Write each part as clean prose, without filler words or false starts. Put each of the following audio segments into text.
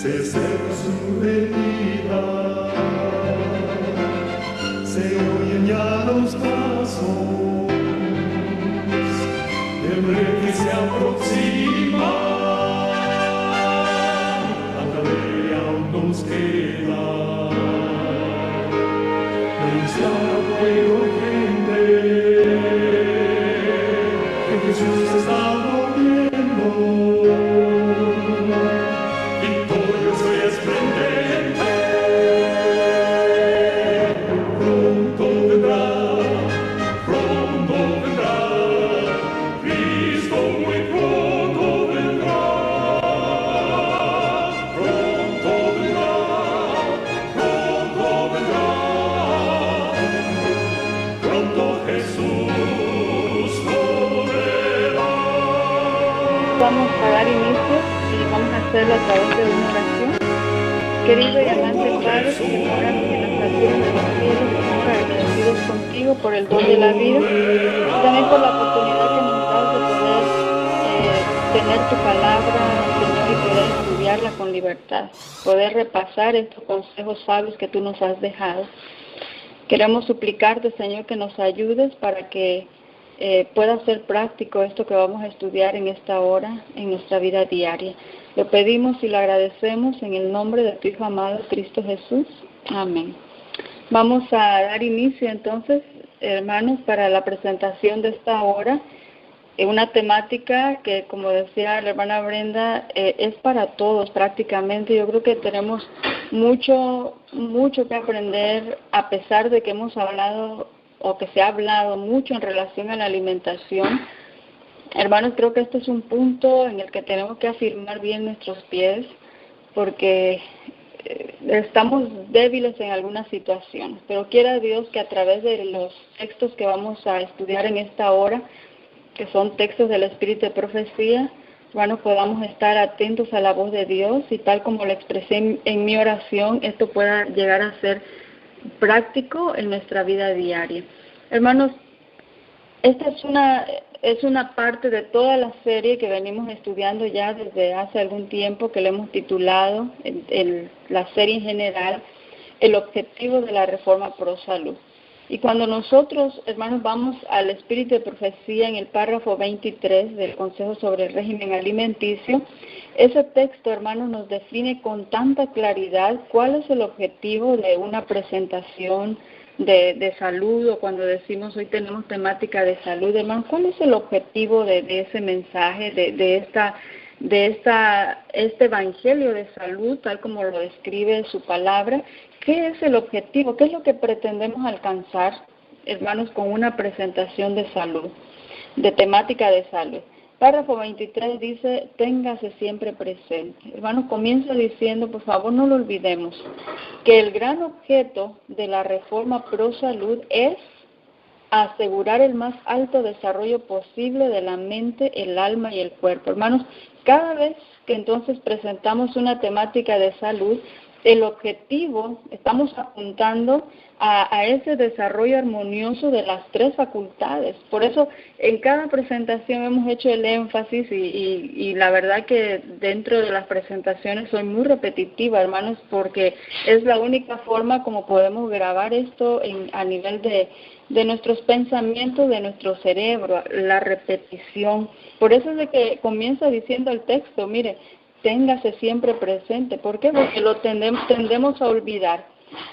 se acerca su venida, se oyen ya los pasos del rey que se aproxima. A tarea aún nos queda denunciar al pueblo gente que Jesús está volviendo. Victorioso y esplendente, pronto vendrá, Cristo muy pronto vendrá, pronto vendrá, pronto Jesús volverá. Vamos a dar inicio y vamos a hacerlo a través de una oración. Querido y amante Padre, que moras en las alturas de los cielos, estamos agradecidos contigo por el don de la vida y también por la oportunidad que nos das de poder tener tu palabra, Señor, y poder estudiarla con libertad, poder repasar estos consejos sabios que tú nos has dejado. Queremos suplicarte, Señor, que nos ayudes para que pueda ser práctico esto que vamos a estudiar en esta hora, en nuestra vida diaria. Lo pedimos y lo agradecemos en el nombre de tu Hijo amado, Cristo Jesús. Amén. Vamos a dar inicio entonces, hermanos, para la presentación de esta hora. Una temática que, como decía la hermana Brenda, es para todos prácticamente. Yo creo que tenemos mucho que aprender, a pesar de que hemos hablado o que se ha hablado mucho en relación a la alimentación. Hermanos, creo que este es un punto en el que tenemos que afirmar bien nuestros pies, porque estamos débiles en algunas situaciones, pero quiera Dios que a través de los textos que vamos a estudiar en esta hora, que son textos del Espíritu de Profecía, hermanos, podamos estar atentos a la voz de Dios y tal como lo expresé en mi oración, esto pueda llegar a ser práctico en nuestra vida diaria. Hermanos, esta es una parte de toda la serie que venimos estudiando ya desde hace algún tiempo, que le hemos titulado, la serie en general, el objetivo de la Reforma Pro Salud. Y cuando nosotros, hermanos, vamos al Espíritu de Profecía en el párrafo 23 del Consejo sobre el Régimen Alimenticio, ese texto, hermanos, nos define con tanta claridad cuál es el objetivo de una presentación de salud, o cuando decimos hoy tenemos temática de salud, hermanos, ¿cuál es el objetivo de ese mensaje, de este evangelio de salud, tal como lo describe su palabra? ¿Qué es el objetivo? ¿Qué es lo que pretendemos alcanzar, hermanos, con una presentación de salud, de temática de salud? Párrafo 23 dice, téngase siempre presente. Hermanos, comienza diciendo, por favor, no lo olvidemos, que el gran objeto de la Reforma Pro Salud es asegurar el más alto desarrollo posible de la mente, el alma y el cuerpo. Hermanos, cada vez que entonces presentamos una temática de salud, el objetivo, estamos apuntando a ese desarrollo armonioso de las tres facultades. Por eso, en cada presentación hemos hecho el énfasis y la verdad que dentro de las presentaciones soy muy repetitiva, hermanos, porque es la única forma como podemos grabar esto a nivel de nuestros pensamientos, de nuestro cerebro, la repetición. Por eso es de que comienza diciendo el texto, mire, téngase siempre presente. ¿Por qué? Porque lo tendemos a olvidar.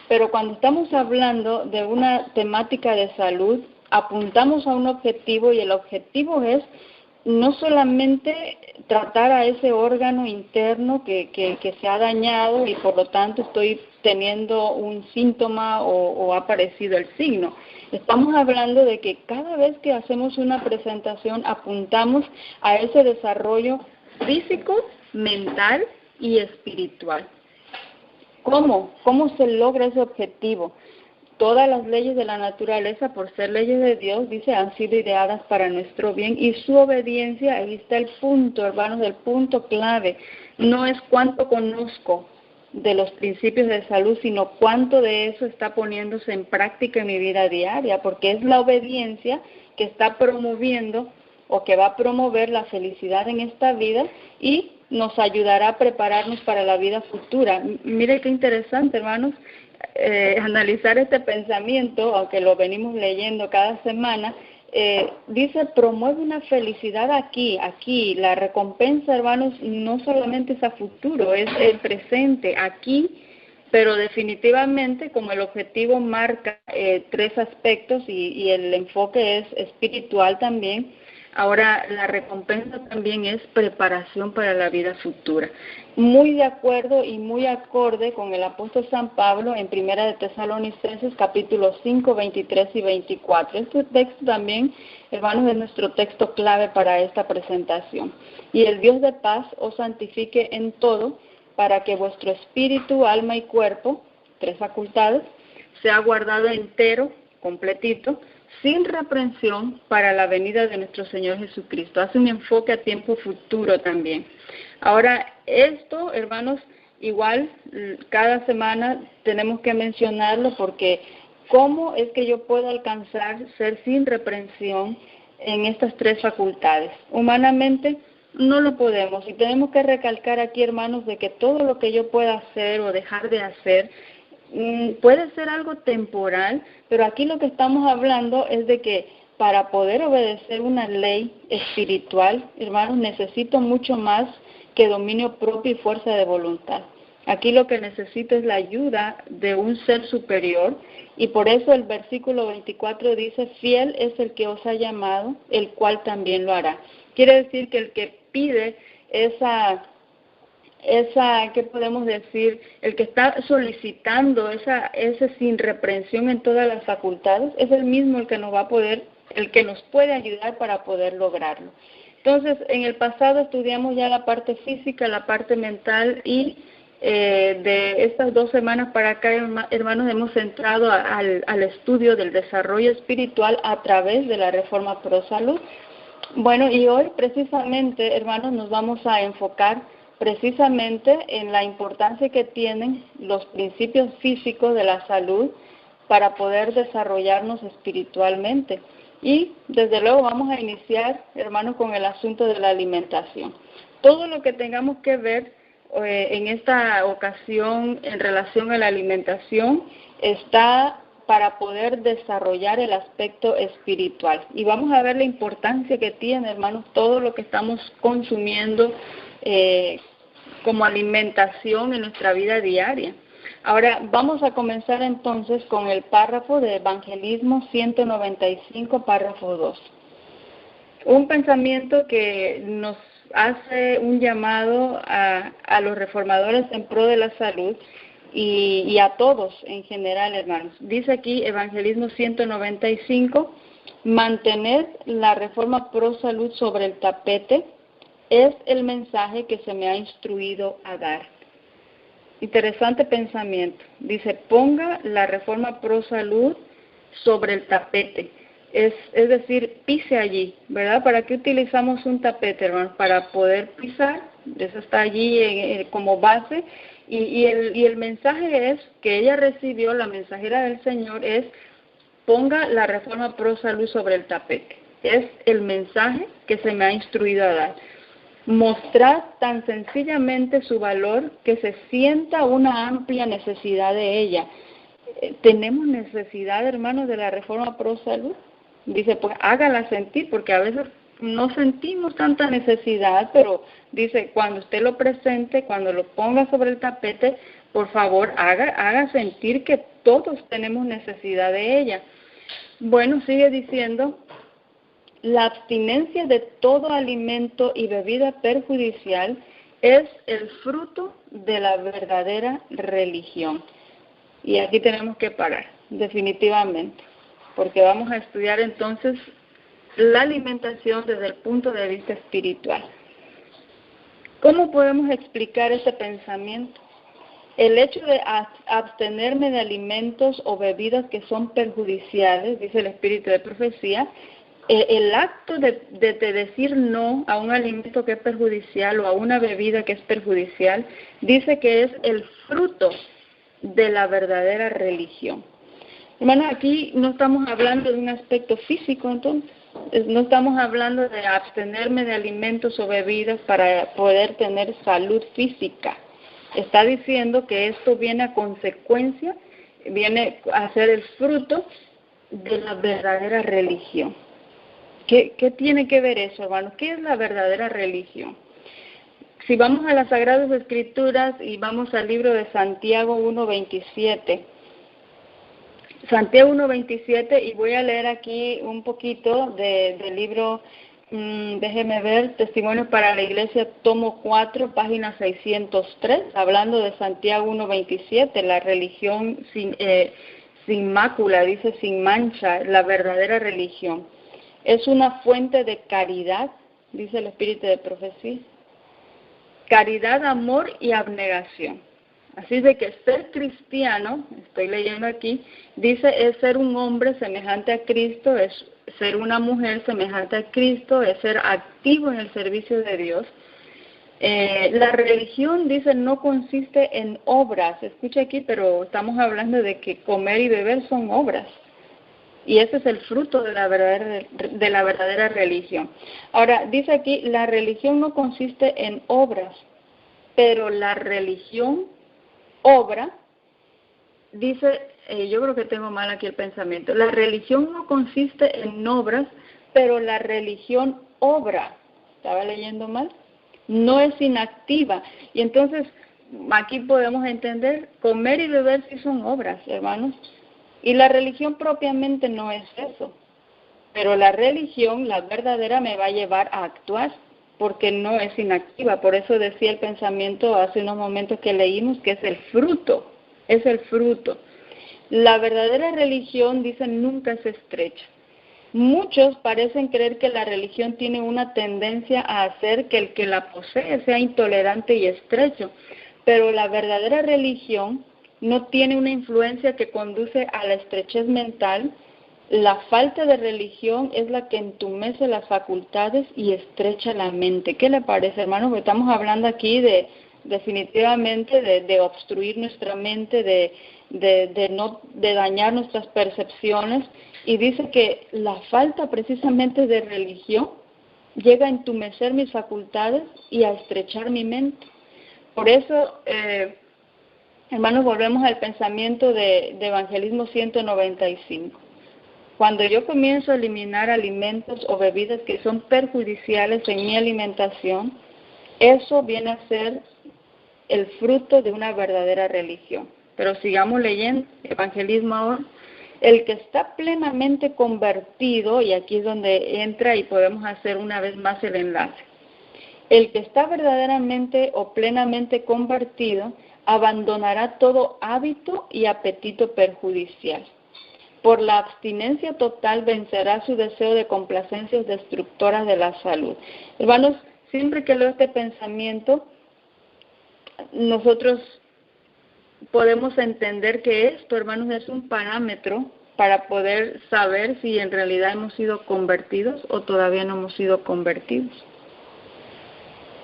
Pero cuando estamos hablando de una temática de salud, apuntamos a un objetivo y el objetivo es no solamente tratar a ese órgano interno que se ha dañado y por lo tanto estoy teniendo un síntoma o ha aparecido el signo. Estamos hablando de que cada vez que hacemos una presentación apuntamos a ese desarrollo físico, mental y espiritual. ¿Cómo se logra ese objetivo? Todas las leyes de la naturaleza, por ser leyes de Dios, dice, han sido ideadas para nuestro bien y su obediencia, ahí está el punto, hermanos, el punto clave. No es cuánto conozco de los principios de salud, sino cuánto de eso está poniéndose en práctica en mi vida diaria, porque es la obediencia que está promoviendo o que va a promover la felicidad en esta vida y nos ayudará a prepararnos para la vida futura. Mire qué interesante, hermanos, analizar este pensamiento, aunque lo venimos leyendo cada semana. Dice, promueve una felicidad aquí, la recompensa, hermanos, no solamente es a futuro, es el presente, aquí, pero definitivamente como el objetivo marca tres aspectos y el enfoque es espiritual también. Ahora, la recompensa también es preparación para la vida futura. Muy de acuerdo y muy acorde con el apóstol San Pablo en Primera de Tesalonicenses, capítulo 5, 23 y 24. Este texto también, hermanos, es nuestro texto clave para esta presentación. Y el Dios de paz os santifique en todo, para que vuestro espíritu, alma y cuerpo, tres facultades, sea guardado entero, completito, sin reprensión para la venida de nuestro Señor Jesucristo. Hace un enfoque a tiempo futuro también. Ahora, esto, hermanos, igual cada semana tenemos que mencionarlo porque ¿cómo es que yo puedo alcanzar ser sin reprensión en estas tres facultades? Humanamente no lo podemos y tenemos que recalcar aquí, hermanos, de que todo lo que yo pueda hacer o dejar de hacer puede ser algo temporal, pero aquí lo que estamos hablando es de que para poder obedecer una ley espiritual, hermanos, necesito mucho más que dominio propio y fuerza de voluntad. Aquí lo que necesito es la ayuda de un ser superior y por eso el versículo 24 dice, fiel es el que os ha llamado, el cual también lo hará. Quiere decir que el que pide esa, ¿qué podemos decir? El que está solicitando ese sin reprensión en todas las facultades, es el mismo el que nos va a poder, el que nos puede ayudar para poder lograrlo. Entonces, en el pasado estudiamos ya la parte física, la parte mental y de estas 2 semanas para acá, hermanos, hemos entrado al estudio del desarrollo espiritual a través de la Reforma Pro Salud. Bueno, y hoy precisamente, hermanos, nos vamos a enfocar precisamente en la importancia que tienen los principios físicos de la salud para poder desarrollarnos espiritualmente. Y desde luego vamos a iniciar, hermanos, con el asunto de la alimentación. Todo lo que tengamos que ver en esta ocasión en relación a la alimentación está para poder desarrollar el aspecto espiritual. Y vamos a ver la importancia que tiene, hermanos, todo lo que estamos consumiendo como alimentación en nuestra vida diaria. Ahora, vamos a comenzar entonces con el párrafo de Evangelismo 195, párrafo 2. Un pensamiento que nos hace un llamado a los reformadores en pro de la salud y a todos en general, hermanos. Dice aquí Evangelismo 195, mantener la reforma pro salud sobre el tapete es el mensaje que se me ha instruido a dar. Interesante pensamiento. Dice, ponga la reforma pro salud sobre el tapete. Es decir, pise allí, ¿verdad? ¿Para qué utilizamos un tapete, hermanos? Para poder pisar, eso está allí como base. Y el mensaje es que ella recibió, la mensajera del Señor, es ponga la reforma pro salud sobre el tapete. Es el mensaje que se me ha instruido a dar. Mostrar tan sencillamente su valor que se sienta una amplia necesidad de ella. ¿Tenemos necesidad, hermanos, de la reforma pro salud? Dice, pues hágala sentir, porque a veces no sentimos tanta necesidad, pero dice, cuando usted lo presente, cuando lo ponga sobre el tapete, por favor, haga sentir que todos tenemos necesidad de ella. Bueno, sigue diciendo, la abstinencia de todo alimento y bebida perjudicial es el fruto de la verdadera religión. Y aquí tenemos que parar, definitivamente, porque vamos a estudiar entonces la alimentación desde el punto de vista espiritual. ¿Cómo podemos explicar ese pensamiento? El hecho de abstenerme de alimentos o bebidas que son perjudiciales, dice el espíritu de profecía, el acto de decir no a un alimento que es perjudicial o a una bebida que es perjudicial, dice que es el fruto de la verdadera religión. Hermanos, aquí no estamos hablando de un aspecto físico, entonces. No estamos hablando de abstenerme de alimentos o bebidas para poder tener salud física. Está diciendo que esto viene a consecuencia, viene a ser el fruto de la verdadera religión. ¿Qué tiene que ver eso, hermanos? ¿Qué es la verdadera religión? Si vamos a las Sagradas Escrituras y vamos al libro de Santiago 1:27, Santiago 1:27, y voy a leer aquí un poquito del libro, déjeme ver, Testimonio para la Iglesia, tomo 4, página 603, hablando de Santiago 1:27, la religión sin mácula, dice sin mancha, la verdadera religión. Es una fuente de caridad, dice el Espíritu de Profecía. Caridad, amor y abnegación. Así de que ser cristiano, estoy leyendo aquí, dice es ser un hombre semejante a Cristo, es ser una mujer semejante a Cristo, es ser activo en el servicio de Dios. La religión, dice, no consiste en obras. Escucha aquí, pero estamos hablando de que comer y beber son obras. Y ese es el fruto de la verdadera religión. Ahora, dice aquí, la religión no consiste en obras, pero la religión obra, dice, yo creo que tengo mal aquí el pensamiento, la religión no consiste en obras, pero la religión obra. ¿Estaba leyendo mal? No es inactiva. Y entonces, aquí podemos entender, comer y beber sí son obras, hermanos. Y la religión propiamente no es eso, pero la religión, la verdadera, me va a llevar a actuar, porque no es inactiva. Por eso decía el pensamiento hace unos momentos que leímos que es el fruto, es el fruto. La verdadera religión, dicen, nunca es estrecha. Muchos parecen creer que la religión tiene una tendencia a hacer que el que la posee sea intolerante y estrecho, pero la verdadera religión no tiene una influencia que conduce a la estrechez mental. La falta de religión es la que entumece las facultades y estrecha la mente. ¿Qué le parece, hermano? Porque estamos hablando aquí de definitivamente de obstruir nuestra mente, de dañar nuestras percepciones. Y dice que la falta precisamente de religión llega a entumecer mis facultades y a estrechar mi mente. Por eso, hermanos, volvemos al pensamiento de Evangelismo 195. Cuando yo comienzo a eliminar alimentos o bebidas que son perjudiciales en mi alimentación, eso viene a ser el fruto de una verdadera religión. Pero sigamos leyendo Evangelismo ahora. El que está plenamente convertido, y aquí es donde entra y podemos hacer una vez más el enlace. El que está verdaderamente o plenamente convertido abandonará todo hábito y apetito perjudicial. Por la abstinencia total vencerá su deseo de complacencias destructoras de la salud. Hermanos, siempre que leo este pensamiento, nosotros podemos entender que esto, hermanos, es un parámetro para poder saber si en realidad hemos sido convertidos o todavía no hemos sido convertidos.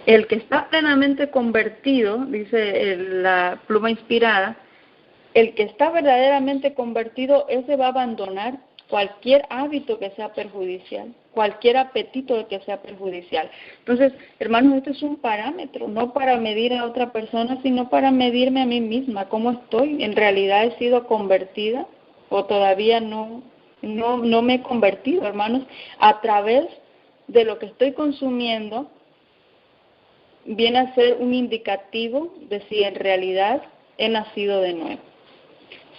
El que está plenamente convertido, dice la pluma inspirada, el que está verdaderamente convertido, ese va a abandonar cualquier hábito que sea perjudicial, cualquier apetito que sea perjudicial. Entonces, hermanos, este es un parámetro, no para medir a otra persona, sino para medirme a mí misma, cómo estoy. ¿En realidad he sido convertida o todavía no me he convertido, hermanos? A través de lo que estoy consumiendo, viene a ser un indicativo de si en realidad he nacido de nuevo.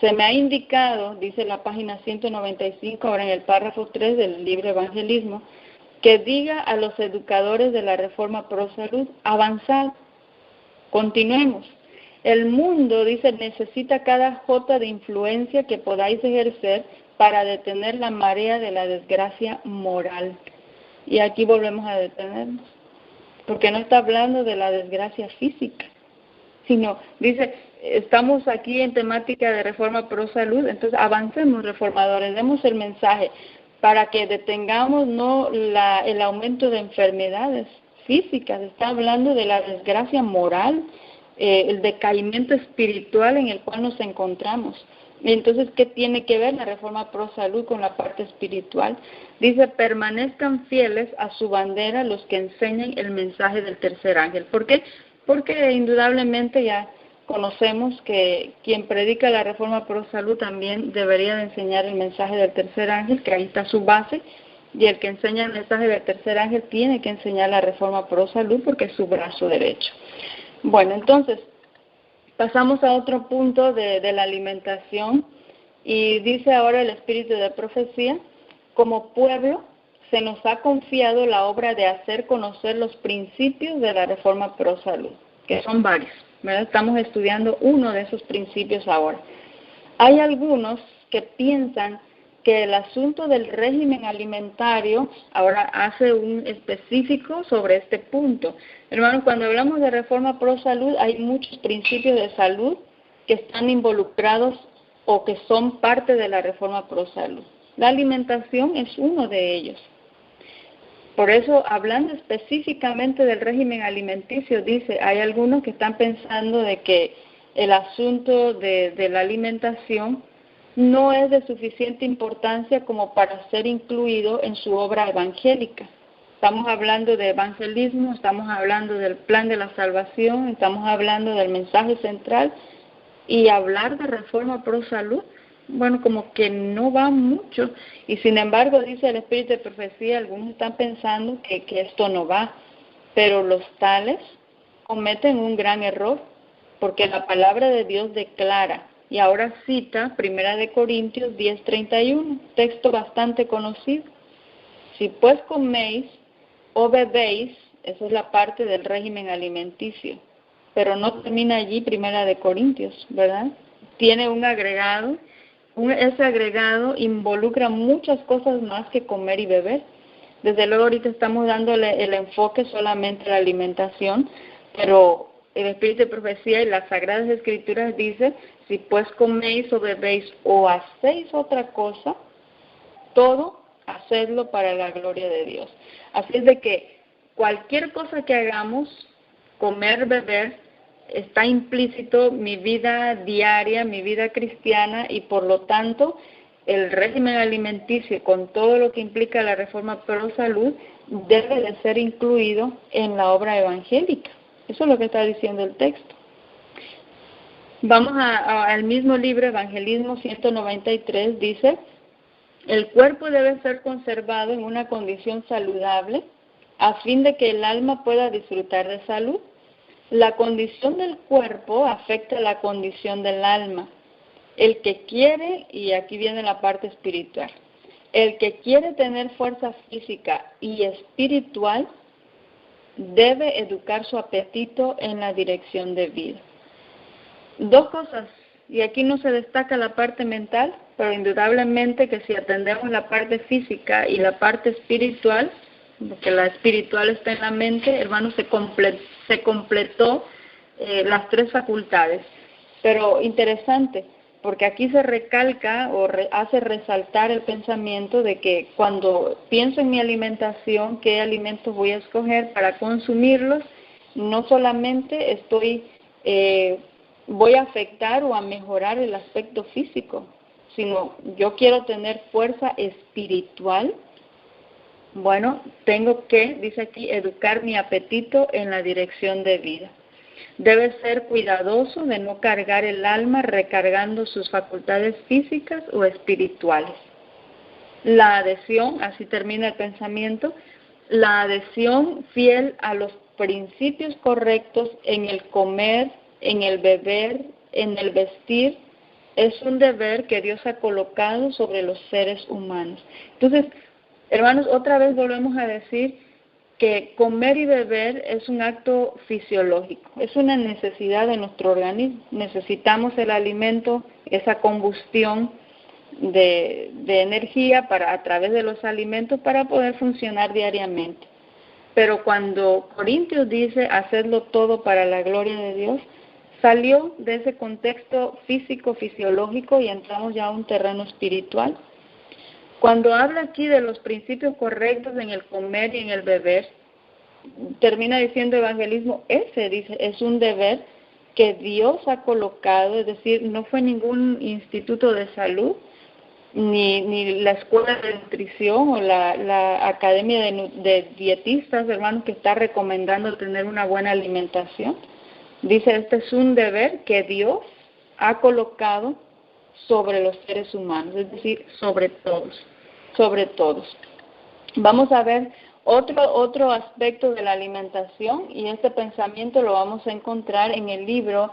Se me ha indicado, dice la página 195, ahora en el párrafo 3 del libro Evangelismo, que diga a los educadores de la Reforma Pro Salud, avanzad, continuemos. El mundo, dice, necesita cada jota de influencia que podáis ejercer para detener la marea de la desgracia moral. Y aquí volvemos a detenernos, porque no está hablando de la desgracia física, sino, dice, estamos aquí en temática de Reforma Pro Salud, entonces avancemos, reformadores, demos el mensaje para que detengamos el aumento de enfermedades físicas. Está hablando de la desgracia moral, el decaimiento espiritual en el cual nos encontramos. Entonces, ¿qué tiene que ver la Reforma Pro Salud con la parte espiritual? Dice, permanezcan fieles a su bandera los que enseñan el mensaje del tercer ángel. ¿Por qué? Porque indudablemente ya conocemos que quien predica la Reforma Pro Salud también debería de enseñar el mensaje del tercer ángel, que ahí está su base, y el que enseña el mensaje del tercer ángel tiene que enseñar la Reforma Pro Salud porque es su brazo derecho. Bueno, entonces, pasamos a otro punto de la alimentación y dice ahora el espíritu de profecía, como pueblo se nos ha confiado la obra de hacer conocer los principios de la Reforma Pro Salud, que son varios, ¿verdad? Estamos estudiando uno de esos principios ahora. Hay algunos que piensan que el asunto del régimen alimentario ahora hace un específico sobre este punto. Hermanos, cuando hablamos de Reforma Pro Salud, hay muchos principios de salud que están involucrados o que son parte de la Reforma Pro Salud. La alimentación es uno de ellos. Por eso, hablando específicamente del régimen alimenticio, dice, hay algunos que están pensando de que el asunto de la alimentación no es de suficiente importancia como para ser incluido en su obra evangélica. Estamos hablando de evangelismo, estamos hablando del plan de la salvación, estamos hablando del mensaje central, y hablar de Reforma Pro Salud, bueno, como que no va mucho, y sin embargo dice el espíritu de profecía, algunos están pensando que esto no va, pero los tales cometen un gran error, porque la palabra de Dios declara, y ahora cita 1 Corintios 10:31, texto bastante conocido. Si pues coméis o bebéis, esa es la parte del régimen alimenticio, pero no termina allí 1 Corintios, ¿verdad? Tiene un agregado, ese agregado involucra muchas cosas más que comer y beber. Desde luego ahorita estamos dándole el enfoque solamente a la alimentación, pero el espíritu de profecía y las sagradas escrituras dice, si pues coméis o bebéis o hacéis otra cosa, todo hacedlo para la gloria de Dios. Así es de que cualquier cosa que hagamos, comer, beber, está implícito mi vida diaria, mi vida cristiana, y por lo tanto el régimen alimenticio con todo lo que implica la Reforma Pro Salud debe de ser incluido en la obra evangélica. Eso es lo que está diciendo el texto. Vamos al mismo libro, Evangelismo 193, dice, el cuerpo debe ser conservado en una condición saludable a fin de que el alma pueda disfrutar de salud. La condición del cuerpo afecta la condición del alma. El que quiere, y aquí viene la parte espiritual, el que quiere tener fuerza física y espiritual debe educar su apetito en la dirección de vida. Dos cosas, y aquí no se destaca la parte mental, pero indudablemente que si atendemos la parte física y la parte espiritual, porque la espiritual está en la mente, hermanos, se completó las tres facultades. Pero interesante, porque aquí se recalca o hace resaltar el pensamiento de que cuando pienso en mi alimentación, qué alimentos voy a escoger para consumirlos, no solamente voy a afectar o a mejorar el aspecto físico, sino yo quiero tener fuerza espiritual. Bueno, tengo que, dice aquí, educar mi apetito en la dirección de vida. Debe ser cuidadoso de no cargar el alma recargando sus facultades físicas o espirituales. La adhesión, así termina el pensamiento, la adhesión fiel a los principios correctos en el comer, en el beber, en el vestir, es un deber que Dios ha colocado sobre los seres humanos. Entonces, hermanos, otra vez volvemos a decir que comer y beber es un acto fisiológico, es una necesidad de nuestro organismo. Necesitamos el alimento, esa combustión de energía a través de los alimentos para poder funcionar diariamente. Pero cuando Corintios dice hacerlo todo para la gloria de Dios, salió de ese contexto físico-fisiológico y entramos ya a un terreno espiritual. Cuando habla aquí de los principios correctos en el comer y en el beber, termina diciendo evangelismo, ese dice, es un deber que Dios ha colocado, es decir, no fue ningún instituto de salud, ni la escuela de nutrición o la academia de dietistas, hermanos, que está recomendando tener una buena alimentación. Dice, este es un deber que Dios ha colocado sobre los seres humanos, es decir, sobre todos. Vamos a ver otro aspecto de la alimentación, y este pensamiento lo vamos a encontrar en el libro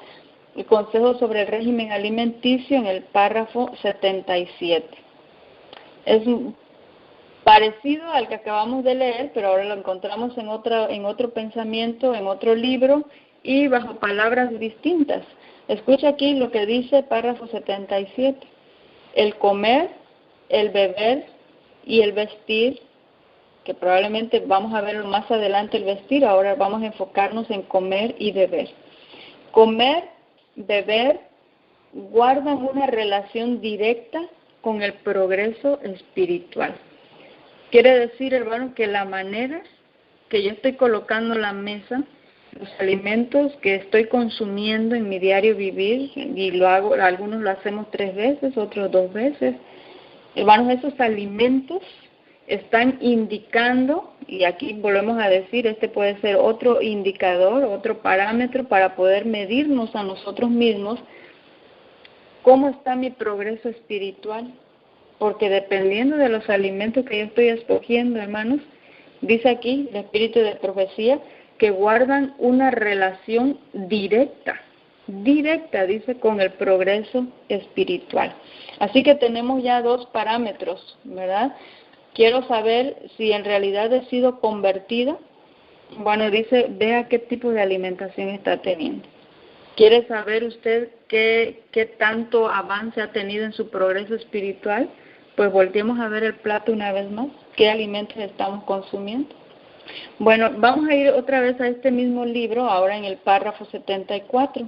El Consejo sobre el Régimen Alimenticio, en el párrafo 77. Es parecido al que acabamos de leer, pero ahora lo encontramos en otro pensamiento, en otro libro, y bajo palabras distintas. Escucha aquí lo que dice párrafo 77. El comer, el beber y el vestir, que probablemente vamos a ver más adelante el vestir, ahora vamos a enfocarnos en comer y beber. Comer, beber, guardan una relación directa con el progreso espiritual. Quiere decir, hermano, que la manera que yo estoy colocando la mesa, los alimentos que estoy consumiendo en mi diario vivir, y lo hago, algunos lo hacemos 3 veces, otros 2 veces, hermanos, esos alimentos están indicando, y aquí volvemos a decir, este puede ser otro indicador, otro parámetro para poder medirnos a nosotros mismos cómo está mi progreso espiritual, porque dependiendo de los alimentos que yo estoy escogiendo, hermanos, dice aquí el espíritu de profecía, que guardan una relación directa, dice, con el progreso espiritual. Así que tenemos ya 2 parámetros, ¿verdad? Quiero saber si en realidad he sido convertida. Bueno, dice, vea qué tipo de alimentación está teniendo. ¿Quiere saber usted qué tanto avance ha tenido en su progreso espiritual? Pues volteemos a ver el plato una vez más. ¿Qué alimentos estamos consumiendo? Bueno, vamos a ir otra vez a este mismo libro, ahora en el párrafo 74.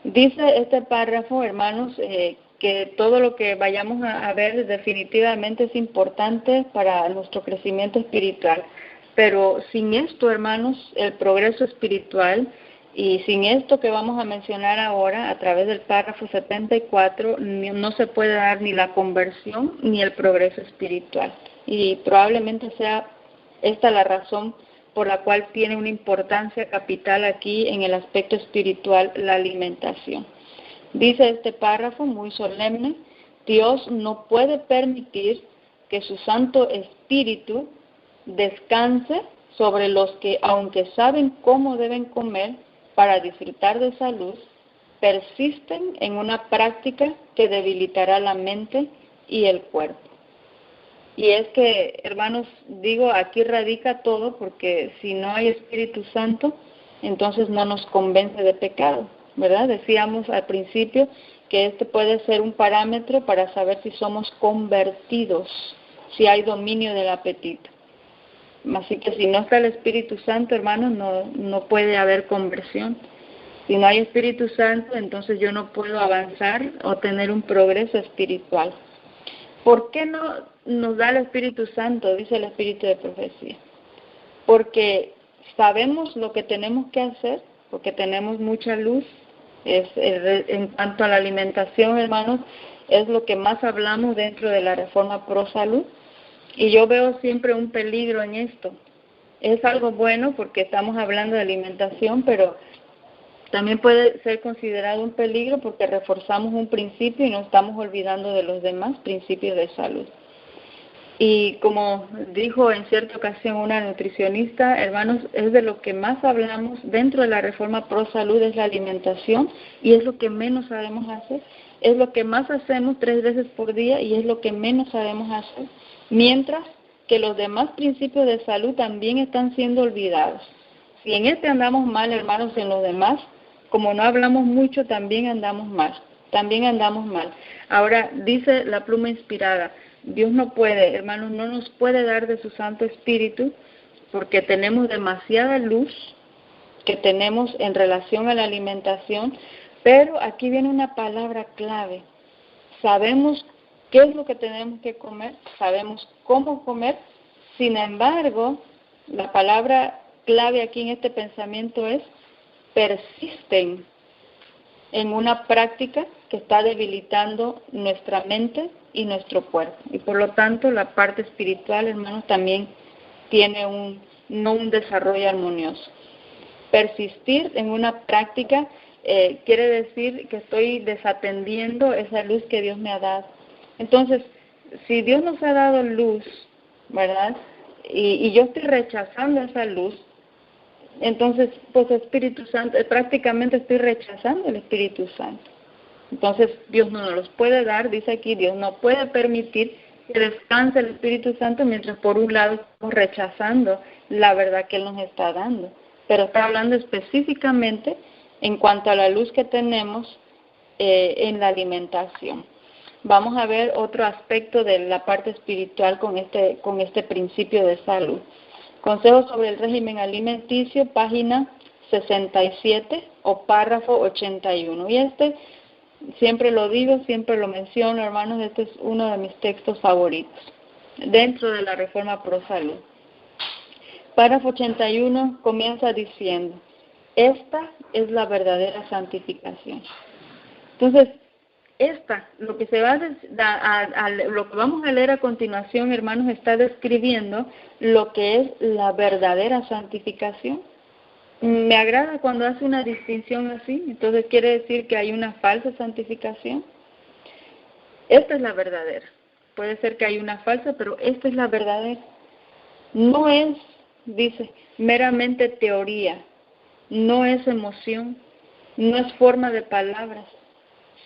Dice este párrafo, hermanos, que todo lo que vayamos a ver definitivamente es importante para nuestro crecimiento espiritual. Pero sin esto, hermanos, el progreso espiritual, y sin esto que vamos a mencionar ahora a través del párrafo 74, no se puede dar ni la conversión ni el progreso espiritual. Y probablemente sea esta la razón por la cual tiene una importancia capital aquí en el aspecto espiritual la alimentación. Dice este párrafo muy solemne, Dios no puede permitir que su Santo Espíritu descanse sobre los que, aunque saben cómo deben comer para disfrutar de salud, persisten en una práctica que debilitará la mente y el cuerpo. Y es que, hermanos, digo, aquí radica todo, porque si no hay Espíritu Santo, entonces no nos convence de pecado, ¿verdad? Decíamos al principio que este puede ser un parámetro para saber si somos convertidos, si hay dominio del apetito. Así que si no está el Espíritu Santo, hermanos, no puede haber conversión. Si no hay Espíritu Santo, entonces yo no puedo avanzar o tener un progreso espiritual. ¿Por qué no nos da el Espíritu Santo? Dice el Espíritu de Profecía. Porque sabemos lo que tenemos que hacer, porque tenemos mucha luz. En cuanto a la alimentación, hermanos, es lo que más hablamos dentro de la Reforma Pro Salud. Y yo veo siempre un peligro en esto. Es algo bueno porque estamos hablando de alimentación, pero también puede ser considerado un peligro porque reforzamos un principio y nos estamos olvidando de los demás principios de salud. Y como dijo en cierta ocasión una nutricionista, hermanos, es de lo que más hablamos dentro de la Reforma Pro Salud, es la alimentación, y es lo que menos sabemos hacer. Es lo que más hacemos 3 veces por día y es lo que menos sabemos hacer. Mientras que los demás principios de salud también están siendo olvidados. Si en este andamos mal, hermanos, en los demás, como no hablamos mucho, también andamos mal. Ahora, dice la pluma inspirada, Dios no puede, hermanos, no nos puede dar de su Santo Espíritu porque tenemos demasiada luz que tenemos en relación a la alimentación, pero aquí viene una palabra clave. Sabemos qué es lo que tenemos que comer, sabemos cómo comer, sin embargo, la palabra clave aquí en este pensamiento es persisten en una práctica que está debilitando nuestra mente y nuestro cuerpo. Y por lo tanto, la parte espiritual, hermanos, también tiene no un desarrollo armonioso. Persistir en una práctica quiere decir que estoy desatendiendo esa luz que Dios me ha dado. Entonces, si Dios nos ha dado luz, ¿verdad? Y yo estoy rechazando esa luz, entonces, pues Espíritu Santo, prácticamente estoy rechazando el Espíritu Santo. Entonces, Dios no nos los puede dar, dice aquí, Dios no puede permitir que descanse el Espíritu Santo mientras por un lado estamos rechazando la verdad que Él nos está dando. Pero está hablando específicamente en cuanto a la luz que tenemos en la alimentación. Vamos a ver otro aspecto de la parte espiritual con este principio de salud. Consejos sobre el régimen alimenticio, página 67 o párrafo 81. Y siempre lo digo, siempre lo menciono, hermanos, este es uno de mis textos favoritos dentro de la Reforma Pro Salud. Párrafo 81 comienza diciendo: esta es la verdadera santificación. Entonces, lo que lo que vamos a leer a continuación, hermanos, está describiendo lo que es la verdadera santificación. Me agrada cuando hace una distinción así, entonces quiere decir que hay una falsa santificación. Esta es la verdadera. Puede ser que hay una falsa, pero esta es la verdadera. No es, dice, meramente teoría, no es emoción, no es forma de palabras,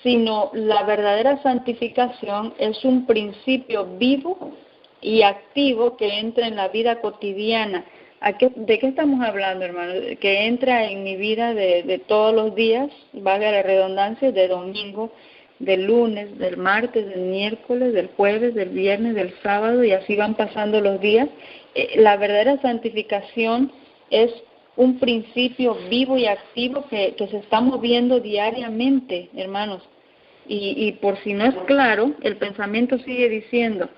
sino la verdadera santificación es un principio vivo y activo que entra en la vida cotidiana. ¿De qué estamos hablando, hermano? Que entra en mi vida de todos los días, valga la redundancia, de domingo, del lunes, del martes, del miércoles, del jueves, del viernes, del sábado, y así van pasando los días. La verdadera santificación es un principio vivo y activo que se está moviendo diariamente, hermanos. Y por si no es claro, el pensamiento sigue diciendo,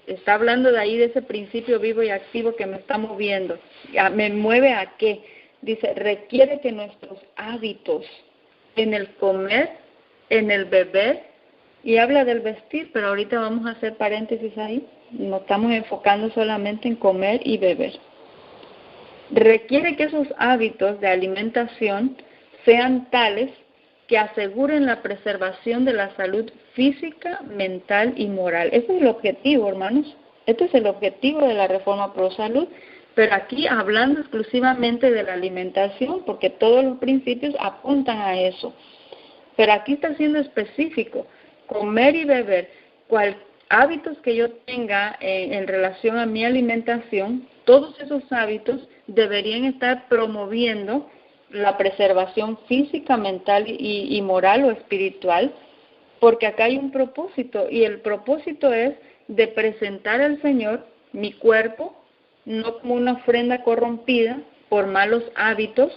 está hablando de ahí de ese principio vivo y activo que me está moviendo. ¿Me mueve a qué? Dice, requiere que nuestros hábitos en el comer, en el beber, y habla del vestir, pero ahorita vamos a hacer paréntesis ahí, nos estamos enfocando solamente en comer y beber. Requiere que esos hábitos de alimentación sean tales que aseguren la preservación de la salud física, mental y moral. Ese es el objetivo, hermanos. Este es el objetivo de la Reforma Pro Salud, pero aquí hablando exclusivamente de la alimentación, porque todos los principios apuntan a eso. Pero aquí está siendo específico, comer y beber, hábitos que yo tenga en relación a mi alimentación, todos esos hábitos deberían estar promoviendo la preservación física, mental y moral o espiritual, porque acá hay un propósito, y el propósito es de presentar al Señor mi cuerpo, no como una ofrenda corrompida por malos hábitos,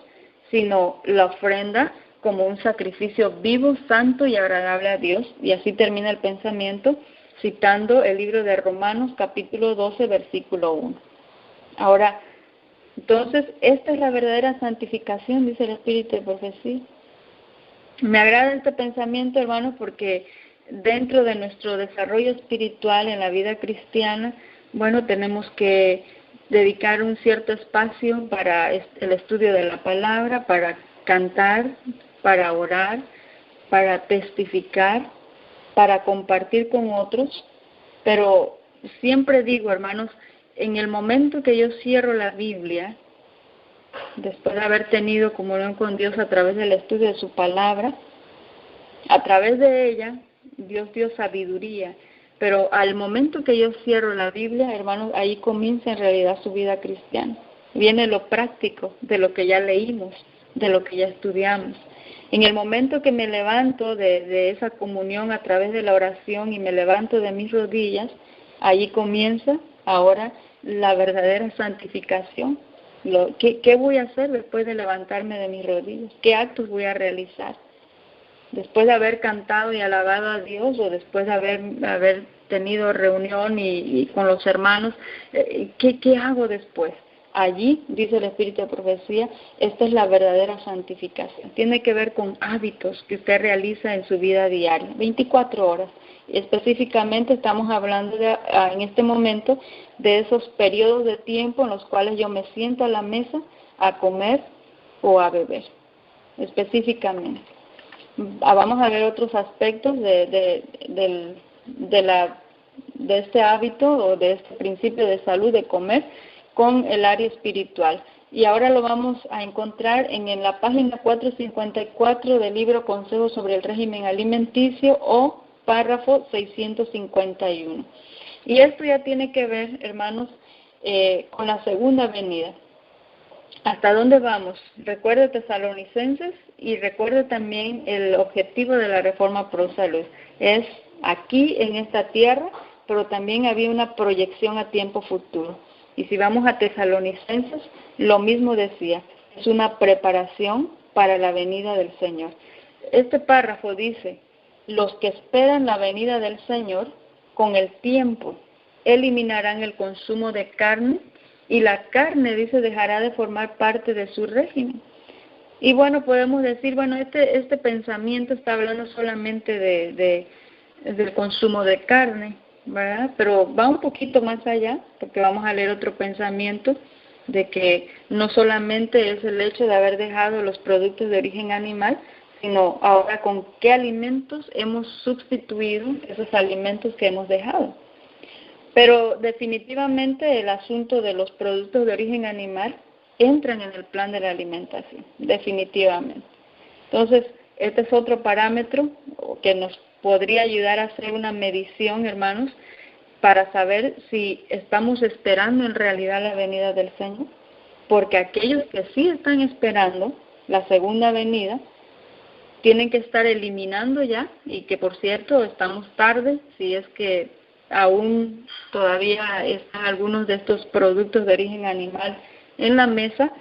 sino la ofrenda como un sacrificio vivo, santo y agradable a Dios. Y así termina el pensamiento, citando el libro de Romanos, capítulo 12, versículo 1. Ahora, entonces, esta es la verdadera santificación, dice el Espíritu de Profecía. Me agrada este pensamiento, hermanos, porque dentro de nuestro desarrollo espiritual en la vida cristiana, bueno, tenemos que dedicar un cierto espacio para el estudio de la palabra, para cantar, para orar, para testificar, para compartir con otros, pero siempre digo, hermanos, en el momento que yo cierro la Biblia, después de haber tenido comunión con Dios a través del estudio de su palabra, a través de ella, Dios dio sabiduría, pero al momento que yo cierro la Biblia, hermanos, ahí comienza en realidad su vida cristiana. Viene lo práctico de lo que ya leímos, de lo que ya estudiamos. En el momento que me levanto de esa comunión a través de la oración y me levanto de mis rodillas, allí comienza ahora la verdadera santificación. ¿Qué voy a hacer después de levantarme de mis rodillas? ¿Qué actos voy a realizar? Después de haber cantado y alabado a Dios, o después de haber tenido reunión y con los hermanos, ¿qué hago después? allí, dice el Espíritu de Profecía, esta es la verdadera santificación. Tiene que ver con hábitos que usted realiza en su vida diaria, 24 horas. Específicamente estamos hablando en este momento de esos periodos de tiempo en los cuales yo me siento a la mesa a comer o a beber, específicamente. Vamos a ver otros aspectos de este hábito o de este principio de salud de comer con el área espiritual. Y ahora lo vamos a encontrar en la página 454 del libro Consejos sobre el régimen alimenticio o párrafo 651. Y esto ya tiene que ver, hermanos, con la segunda venida. ¿Hasta dónde vamos? Recuerde Tesalonicenses y recuerde también el objetivo de la Reforma Pro Salud. Es aquí en esta tierra, pero también había una proyección a tiempo futuro. Y si vamos a Tesalonicenses, lo mismo decía, es una preparación para la venida del Señor. Este párrafo dice, los que esperan la venida del Señor, con el tiempo, eliminarán el consumo de carne, y la carne, dice, dejará de formar parte de su régimen. Y bueno, podemos decir, bueno, este pensamiento está hablando solamente del consumo de carne, ¿verdad? Pero va un poquito más allá, porque vamos a leer otro pensamiento de que no solamente es el hecho de haber dejado los productos de origen animal, sino ahora con qué alimentos hemos sustituido esos alimentos que hemos dejado. Pero definitivamente el asunto de los productos de origen animal entran en el plan de la alimentación, definitivamente. Entonces, este es otro parámetro que nos podría ayudar a hacer una medición, hermanos, para saber si estamos esperando en realidad la venida del Señor. Porque aquellos que sí están esperando la segunda venida, tienen que estar eliminando ya, y que por cierto estamos tarde, si es que aún todavía están algunos de estos productos de origen animal en la mesa,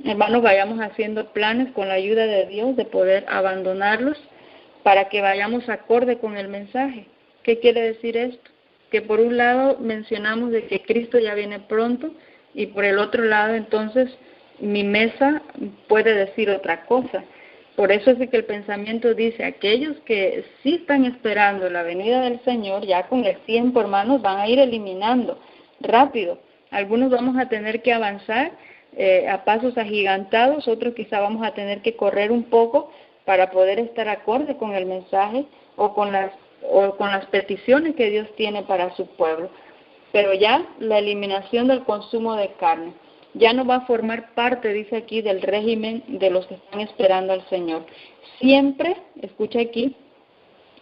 hermanos, vayamos haciendo planes con la ayuda de Dios de poder abandonarlos para que vayamos acorde con el mensaje. ¿Qué quiere decir esto? Que por un lado mencionamos de que Cristo ya viene pronto y por el otro lado entonces mi mesa puede decir otra cosa. Por eso es que el pensamiento dice, aquellos que sí están esperando la venida del Señor, ya con el tiempo, hermanos, van a ir eliminando rápido. Algunos vamos a tener que avanzar a pasos agigantados, otros quizá vamos a tener que correr un poco para poder estar acorde con el mensaje o con las peticiones que Dios tiene para su pueblo. Pero ya la eliminación del consumo de carne ya no va a formar parte, dice aquí, del régimen de los que están esperando al Señor. Siempre, escucha aquí,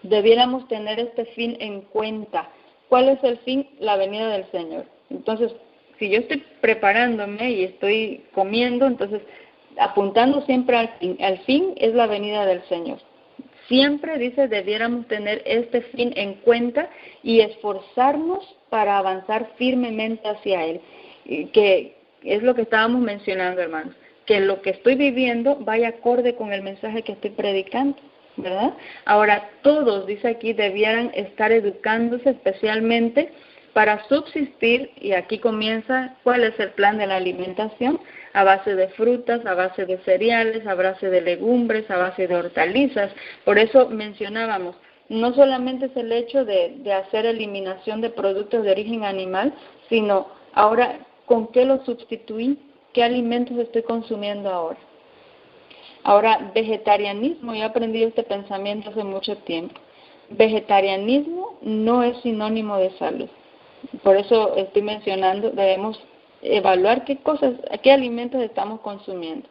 debiéramos tener este fin en cuenta. ¿Cuál es el fin? La venida del Señor. Entonces, si yo estoy preparándome y estoy comiendo, entonces apuntando siempre al fin es la venida del Señor. Siempre, dice, debiéramos tener este fin en cuenta y esforzarnos para avanzar firmemente hacia Él. Que es lo que estábamos mencionando, hermanos, que lo que estoy viviendo vaya acorde con el mensaje que estoy predicando, ¿verdad? Ahora, todos, dice aquí, debieran estar educándose especialmente para subsistir, y aquí comienza cuál es el plan de la alimentación, a base de frutas, a base de cereales, a base de legumbres, a base de hortalizas. Por eso mencionábamos, no solamente es el hecho de hacer eliminación de productos de origen animal, sino ahora, ¿con qué lo sustituí? ¿Qué alimentos estoy consumiendo ahora? Ahora, vegetarianismo, yo he aprendido este pensamiento hace mucho tiempo. Vegetarianismo no es sinónimo de salud. Por eso estoy mencionando, debemos evaluar qué alimentos estamos consumiendo.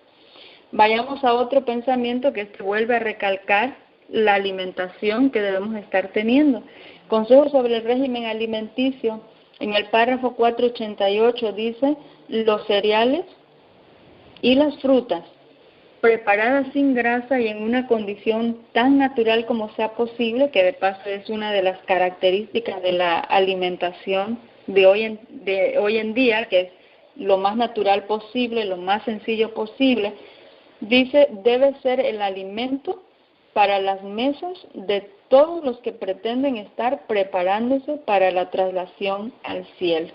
Vayamos a otro pensamiento que vuelve a recalcar la alimentación que debemos estar teniendo. Consejos sobre el régimen alimenticio. En el párrafo 488 dice, los cereales y las frutas, preparadas sin grasa y en una condición tan natural como sea posible, que de paso es una de las características de la alimentación de hoy en día, que es lo más natural posible, lo más sencillo posible, dice, debe ser el alimento para las mesas de todos los que pretenden estar preparándose para la traslación al cielo.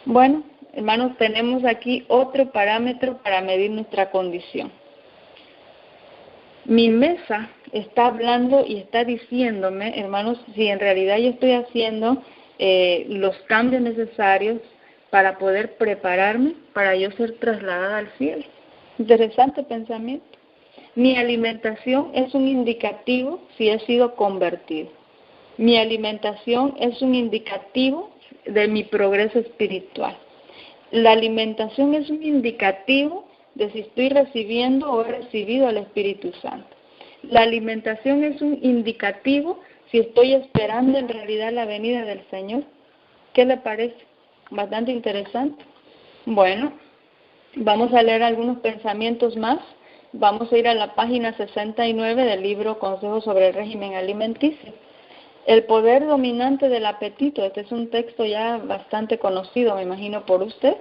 Bueno, hermanos, tenemos aquí otro parámetro para medir nuestra condición. Mi mesa está hablando y está diciéndome, hermanos, si en realidad yo estoy haciendo los cambios necesarios para poder prepararme para yo ser trasladada al cielo. Interesante pensamiento. Mi alimentación es un indicativo si he sido convertido. Mi alimentación es un indicativo de mi progreso espiritual. La alimentación es un indicativo de si estoy recibiendo o he recibido al Espíritu Santo. La alimentación es un indicativo si estoy esperando en realidad la venida del Señor. ¿Qué le parece? Bastante interesante. Bueno, vamos a leer algunos pensamientos más. Vamos a ir a la página 69 del libro Consejos sobre el régimen alimenticio. El poder dominante del apetito, este es un texto ya bastante conocido, me imagino, por usted,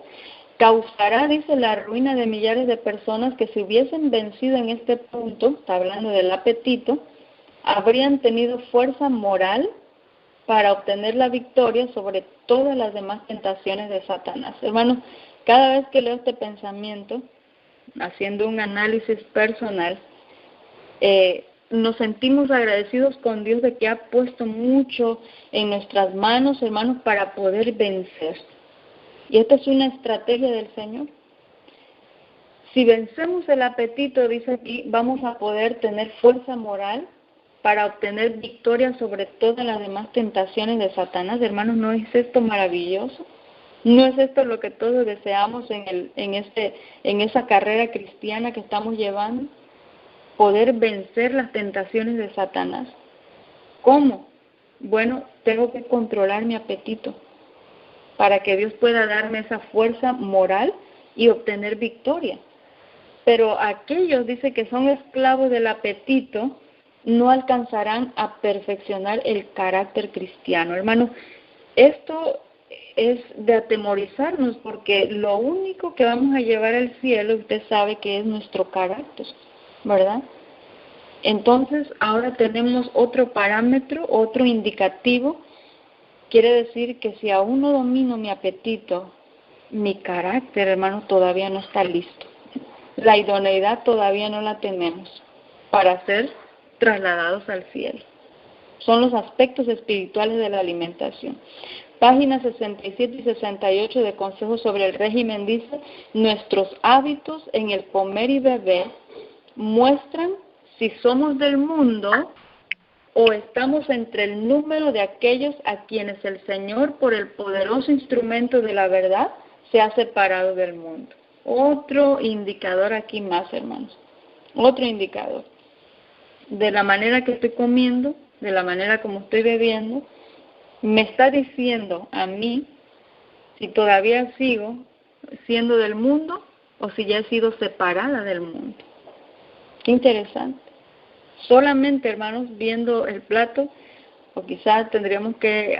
causará, dice, la ruina de millares de personas que si hubiesen vencido en este punto, está hablando del apetito, habrían tenido fuerza moral para obtener la victoria sobre todas las demás tentaciones de Satanás. Hermanos, cada vez que leo este pensamiento, haciendo un análisis personal, nos sentimos agradecidos con Dios de que ha puesto mucho en nuestras manos, hermanos, para poder vencer. Y esta es una estrategia del Señor. Si vencemos el apetito, dice aquí, vamos a poder tener fuerza moral para obtener victoria sobre todas las demás tentaciones de Satanás. Hermanos, ¿no es esto maravilloso? ¿No es esto lo que todos deseamos en esa carrera cristiana que estamos llevando? Poder vencer las tentaciones de Satanás. ¿Cómo? Bueno, tengo que controlar mi apetito para que Dios pueda darme esa fuerza moral y obtener victoria. Pero aquellos, dice, que son esclavos del apetito, no alcanzarán a perfeccionar el carácter cristiano. Hermano, esto es de atemorizarnos, porque lo único que vamos a llevar al cielo, usted sabe que es nuestro carácter, ¿verdad? Entonces, ahora tenemos otro parámetro, otro indicativo. Quiere decir que si aún no domino mi apetito, mi carácter, hermano, todavía no está listo. La idoneidad todavía no la tenemos para ser trasladados al cielo. Son los aspectos espirituales de la alimentación. Páginas 67 y 68 de Consejos sobre el régimen dice: nuestros hábitos en el comer y beber muestran si somos del mundo o estamos entre el número de aquellos a quienes el Señor, por el poderoso instrumento de la verdad, se ha separado del mundo. Otro indicador aquí más, hermanos. Otro indicador. De la manera que estoy comiendo, de la manera como estoy bebiendo, me está diciendo a mí si todavía sigo siendo del mundo o si ya he sido separada del mundo. Qué interesante. Solamente, hermanos, viendo el plato, o quizás tendríamos que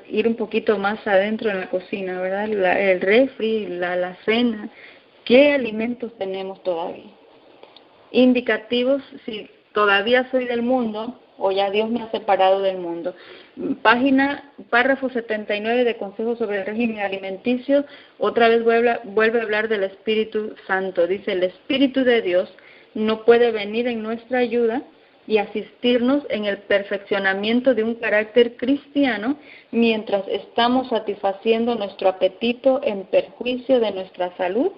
ir un poquito más adentro en la cocina, ¿verdad? El refri, la cena. ¿Qué alimentos tenemos todavía? Indicativos si todavía soy del mundo o ya Dios me ha separado del mundo. Párrafo 79 de Consejos sobre el régimen alimenticio, otra vez vuelve a hablar del Espíritu Santo. Dice: el Espíritu de Dios no puede venir en nuestra ayuda y asistirnos en el perfeccionamiento de un carácter cristiano mientras estamos satisfaciendo nuestro apetito en perjuicio de nuestra salud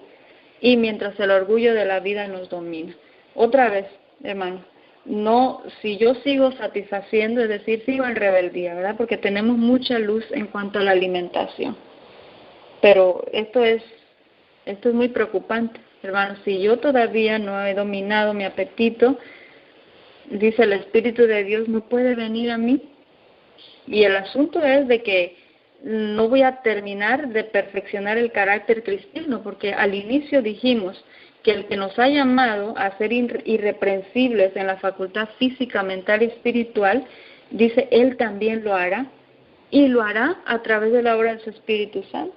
y mientras el orgullo de la vida nos domina. Otra vez, hermano, no, si yo sigo satisfaciendo, es decir, sigo en rebeldía, ¿verdad? Porque tenemos mucha luz en cuanto a la alimentación. Pero esto es muy preocupante, hermano. Si yo todavía no he dominado mi apetito, dice el Espíritu de Dios no puede venir a mí. Y el asunto es de que no voy a terminar de perfeccionar el carácter cristiano, porque al inicio dijimos que el que nos ha llamado a ser irreprensibles en la facultad física, mental y espiritual, dice, Él también lo hará, y lo hará a través de la obra de su Espíritu Santo.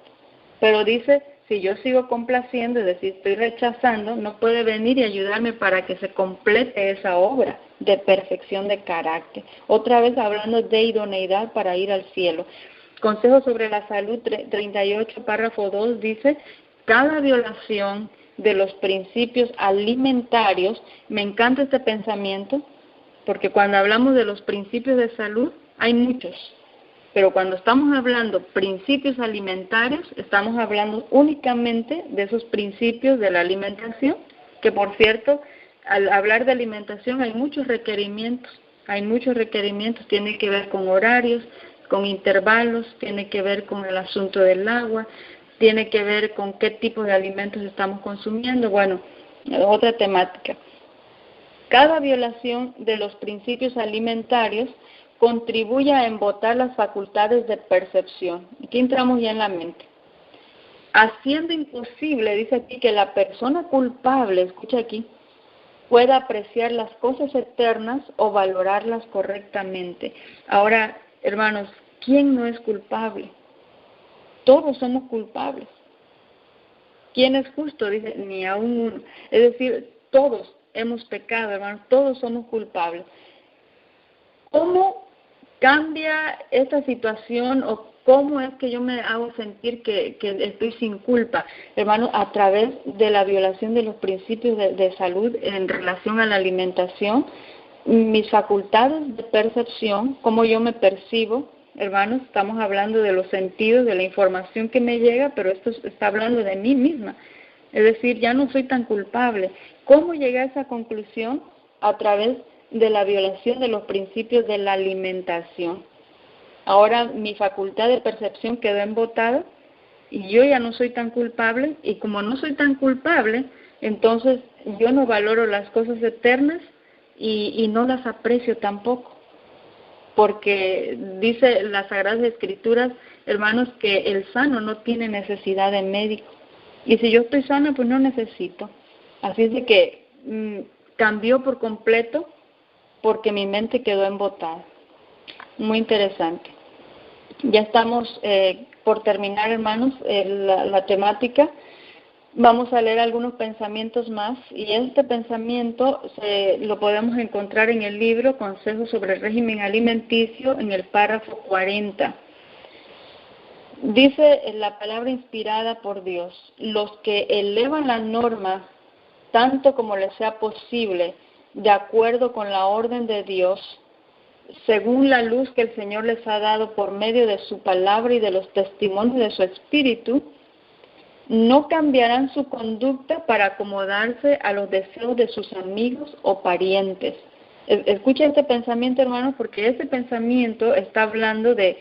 Pero dice, si yo sigo complaciendo, es decir, estoy rechazando, no puede venir y ayudarme para que se complete esa obra de perfección de carácter. Otra vez hablando de idoneidad para ir al cielo. Consejo sobre la Salud 38, párrafo 2, dice, cada violación de los principios alimentarios, me encanta este pensamiento, porque cuando hablamos de los principios de salud, hay muchos, pero cuando estamos hablando principios alimentarios, estamos hablando únicamente de esos principios de la alimentación, que por cierto, al hablar de alimentación hay muchos requerimientos, tiene que ver con horarios, con intervalos, tiene que ver con el asunto del agua, tiene que ver con qué tipo de alimentos estamos consumiendo, bueno, otra temática. Cada violación de los principios alimentarios contribuye a embotar las facultades de percepción. Aquí entramos ya en la mente. Haciendo imposible, dice aquí, que la persona culpable, escucha aquí, pueda apreciar las cosas eternas o valorarlas correctamente. Ahora, hermanos, ¿quién no es culpable? Todos somos culpables. ¿Quién es justo? Dice, ni aún uno. Es decir, todos hemos pecado, hermanos, todos somos culpables. ¿Cómo cambia esta situación o cómo es que yo me hago sentir que estoy sin culpa? Hermano, a través de la violación de los principios de salud en relación a la alimentación, mis facultades de percepción, cómo yo me percibo, hermanos, estamos hablando de los sentidos, de la información que me llega, pero esto está hablando de mí misma. Es decir, ya no soy tan culpable. ¿Cómo llegué a esa conclusión? A través de la violación de los principios de la alimentación. Ahora mi facultad de percepción quedó embotada y yo ya no soy tan culpable, y como no soy tan culpable, entonces yo no valoro las cosas eternas y no las aprecio tampoco, porque dice las Sagradas Escrituras, hermanos, que el sano no tiene necesidad de médico, y si yo estoy sana, pues no necesito. Así es de que cambió por completo porque mi mente quedó embotada. Muy interesante. Ya estamos por terminar, hermanos, la temática. Vamos a leer algunos pensamientos más, y este pensamiento lo podemos encontrar en el libro Consejos sobre el régimen alimenticio, en el párrafo 40. Dice la palabra inspirada por Dios: los que elevan la norma tanto como les sea posible, de acuerdo con la orden de Dios, según la luz que el Señor les ha dado por medio de su palabra y de los testimonios de su Espíritu, no cambiarán su conducta para acomodarse a los deseos de sus amigos o parientes. Escucha este pensamiento, hermanos, porque este pensamiento está hablando de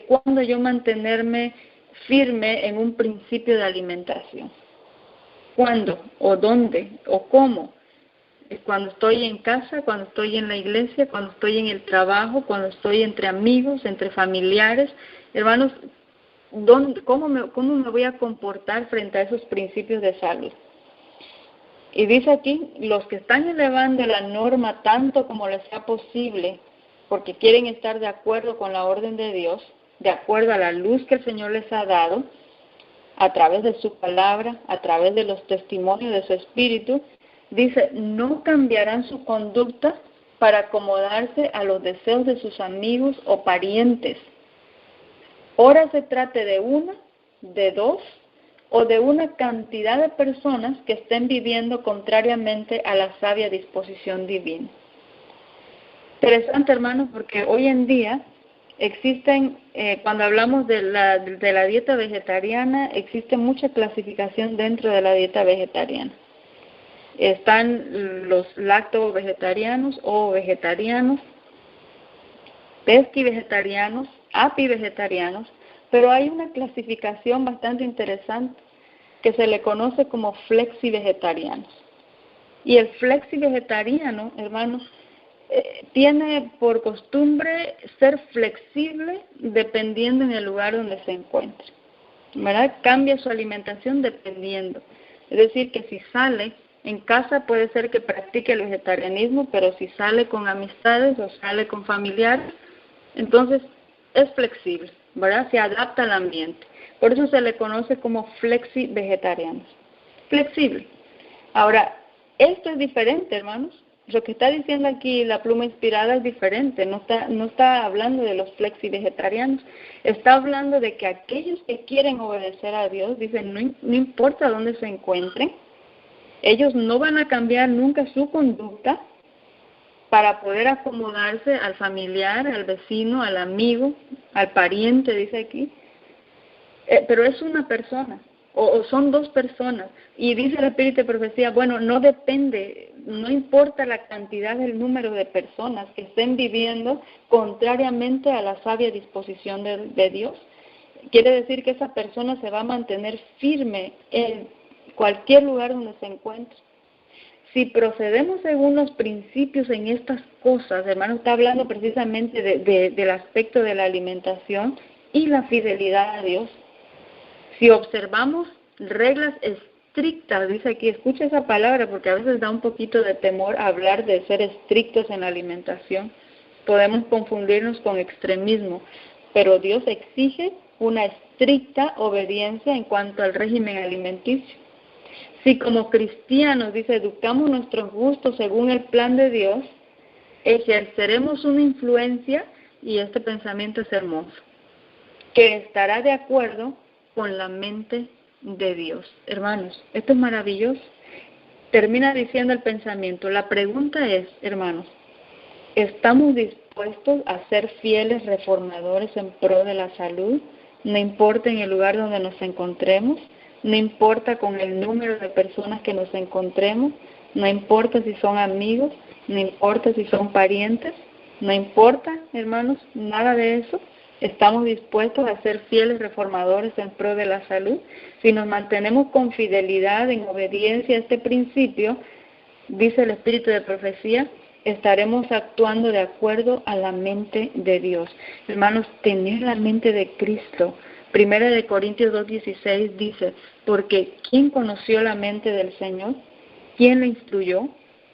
cuándo yo mantenerme firme en un principio de alimentación. ¿Cuándo? ¿O dónde? ¿O cómo? Cuando estoy en casa, cuando estoy en la iglesia, cuando estoy en el trabajo, cuando estoy entre amigos, entre familiares. Hermanos, ¿cómo me voy a comportar frente a esos principios de salud? Y dice aquí, los que están elevando la norma tanto como les sea posible, porque quieren estar de acuerdo con la orden de Dios, de acuerdo a la luz que el Señor les ha dado, a través de su palabra, a través de los testimonios de su Espíritu, dice, no cambiarán su conducta para acomodarse a los deseos de sus amigos o parientes. Ora se trate de una, de dos o de una cantidad de personas que estén viviendo contrariamente a la sabia disposición divina. Interesante, hermanos, porque hoy en día existen, cuando hablamos de la dieta vegetariana, existe mucha clasificación dentro de la dieta vegetariana. Están los lacto-vegetarianos o vegetarianos, pesqui-vegetarianos, api-vegetarianos, pero hay una clasificación bastante interesante que se le conoce como flexi-vegetarianos. Y el flexi-vegetariano, hermanos, tiene por costumbre ser flexible dependiendo en el lugar donde se encuentre, ¿verdad? Cambia su alimentación dependiendo. Es decir, que si sale en casa puede ser que practique el vegetarianismo, pero si sale con amistades o sale con familiares, entonces es flexible, ¿verdad? Se adapta al ambiente. Por eso se le conoce como flexi-vegetarianos. Flexible. Ahora, esto es diferente, hermanos, lo que está diciendo aquí la pluma inspirada es diferente, no está hablando de los flexi-vegetarianos, está hablando de que aquellos que quieren obedecer a Dios, dicen, no importa dónde se encuentren, ellos no van a cambiar nunca su conducta para poder acomodarse al familiar, al vecino, al amigo, al pariente, dice aquí, pero es una persona. O son dos personas, y dice el Espíritu de Profecía, bueno, no depende, no importa la cantidad del número de personas que estén viviendo contrariamente a la sabia disposición de Dios. Quiere decir que esa persona se va a mantener firme en cualquier lugar donde se encuentre. Si procedemos según los principios en estas cosas, hermano, está hablando precisamente del aspecto de la alimentación y la fidelidad a Dios. Si observamos reglas estrictas, dice aquí, escucha esa palabra porque a veces da un poquito de temor hablar de ser estrictos en la alimentación. Podemos confundirnos con extremismo, pero Dios exige una estricta obediencia en cuanto al régimen alimenticio. Si como cristianos, dice, educamos nuestros gustos según el plan de Dios, ejerceremos una influencia, y este pensamiento es hermoso, que estará de acuerdo con la mente de Dios. Hermanos, esto es maravilloso. Termina diciendo el pensamiento. La pregunta es, hermanos, ¿estamos dispuestos a ser fieles reformadores en pro de la salud? No importa en el lugar donde nos encontremos, no importa con el número de personas que nos encontremos, no importa si son amigos, no importa si son parientes, no importa, hermanos, nada de eso. ¿Estamos dispuestos a ser fieles reformadores en pro de la salud? Si nos mantenemos con fidelidad, en obediencia a este principio, dice el Espíritu de Profecía, estaremos actuando de acuerdo a la mente de Dios. Hermanos, tener la mente de Cristo. 1 Corintios 2:16 dice, porque ¿quién conoció la mente del Señor? ¿Quién la instruyó?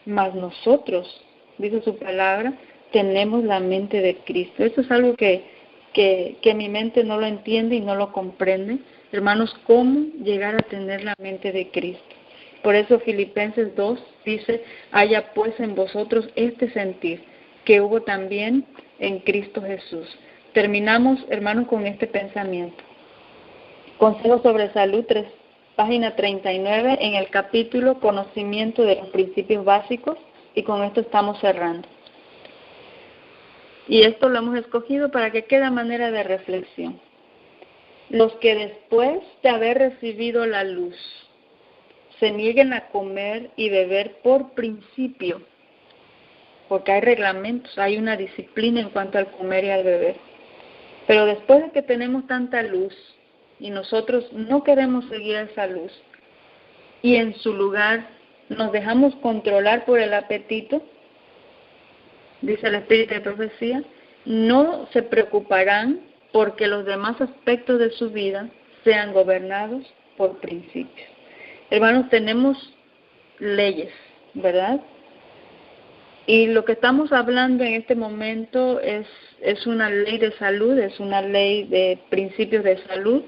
Mas nosotros, dice su palabra, tenemos la mente de Cristo. Eso es algo que mi mente no lo entiende y no lo comprende. Hermanos, ¿cómo llegar a tener la mente de Cristo? Por eso Filipenses 2 dice, haya pues en vosotros este sentir que hubo también en Cristo Jesús. Terminamos, hermanos, con este pensamiento. Consejo sobre salud, página 39, en el capítulo Conocimiento de los principios básicos, y con esto estamos cerrando. Y esto lo hemos escogido para que quede a manera de reflexión. Los que después de haber recibido la luz se nieguen a comer y beber por principio, porque hay reglamentos, hay una disciplina en cuanto al comer y al beber. Pero después de que tenemos tanta luz y nosotros no queremos seguir esa luz y en su lugar nos dejamos controlar por el apetito, dice el Espíritu de Profecía, no se preocuparán porque los demás aspectos de su vida sean gobernados por principios. Hermanos, tenemos leyes, ¿verdad? Y lo que estamos hablando en este momento es una ley de salud, es una ley de principios de salud,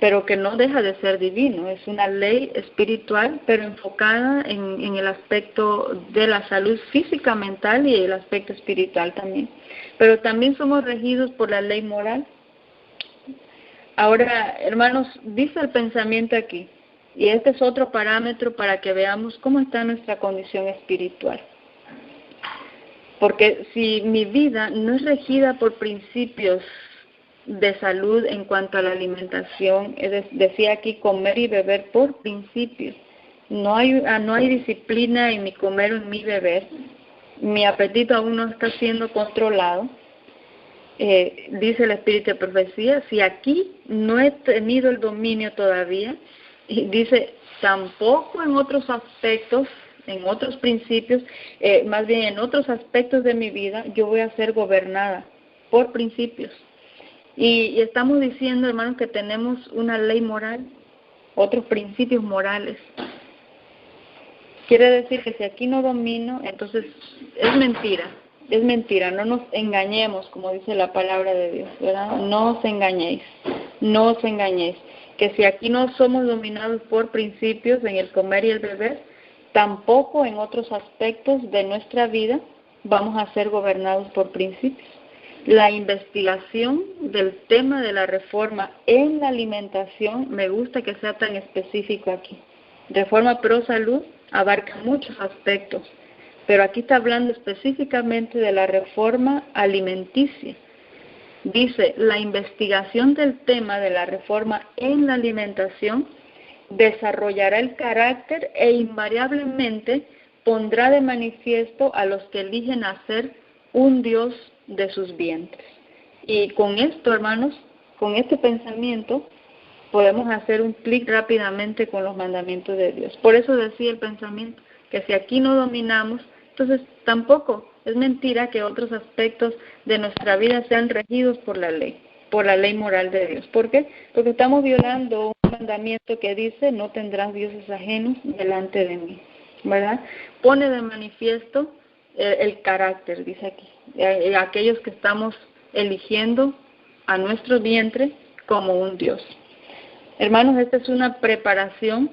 pero que no deja de ser divino. Es una ley espiritual, pero enfocada en el aspecto de la salud física, mental y el aspecto espiritual también. Pero también somos regidos por la ley moral. Ahora, hermanos, dice el pensamiento aquí, y este es otro parámetro para que veamos cómo está nuestra condición espiritual. Porque si mi vida no es regida por principios de salud en cuanto a la alimentación, decía aquí comer y beber por principios, no hay disciplina en mi comer o en mi beber, mi apetito aún no está siendo controlado, dice el Espíritu de Profecía, si aquí no he tenido el dominio todavía, y dice tampoco en otros aspectos, en otros principios, más bien en otros aspectos de mi vida, yo voy a ser gobernada por principios. Y estamos diciendo, hermanos, que tenemos una ley moral, otros principios morales. Quiere decir que si aquí no domino, entonces es mentira, no nos engañemos, como dice la palabra de Dios, ¿verdad? No os engañéis, que si aquí no somos dominados por principios en el comer y el beber, tampoco en otros aspectos de nuestra vida vamos a ser gobernados por principios. La investigación del tema de la reforma en la alimentación, me gusta que sea tan específico aquí. Reforma pro salud abarca muchos aspectos, pero aquí está hablando específicamente de la reforma alimenticia. Dice, la investigación del tema de la reforma en la alimentación desarrollará el carácter e invariablemente pondrá de manifiesto a los que eligen hacer un Dios de sus vientres. Y con esto, hermanos, con este pensamiento, podemos hacer un clic rápidamente con los mandamientos de Dios. Por eso decía el pensamiento, que si aquí no dominamos, entonces tampoco es mentira que otros aspectos de nuestra vida sean regidos por la ley moral de Dios. ¿Por qué? Porque estamos violando un mandamiento que dice, no tendrás dioses ajenos delante de mí, ¿verdad? Pone de manifiesto el carácter, dice aquí, aquellos que estamos eligiendo a nuestro vientre como un Dios. Hermanos, esta es una preparación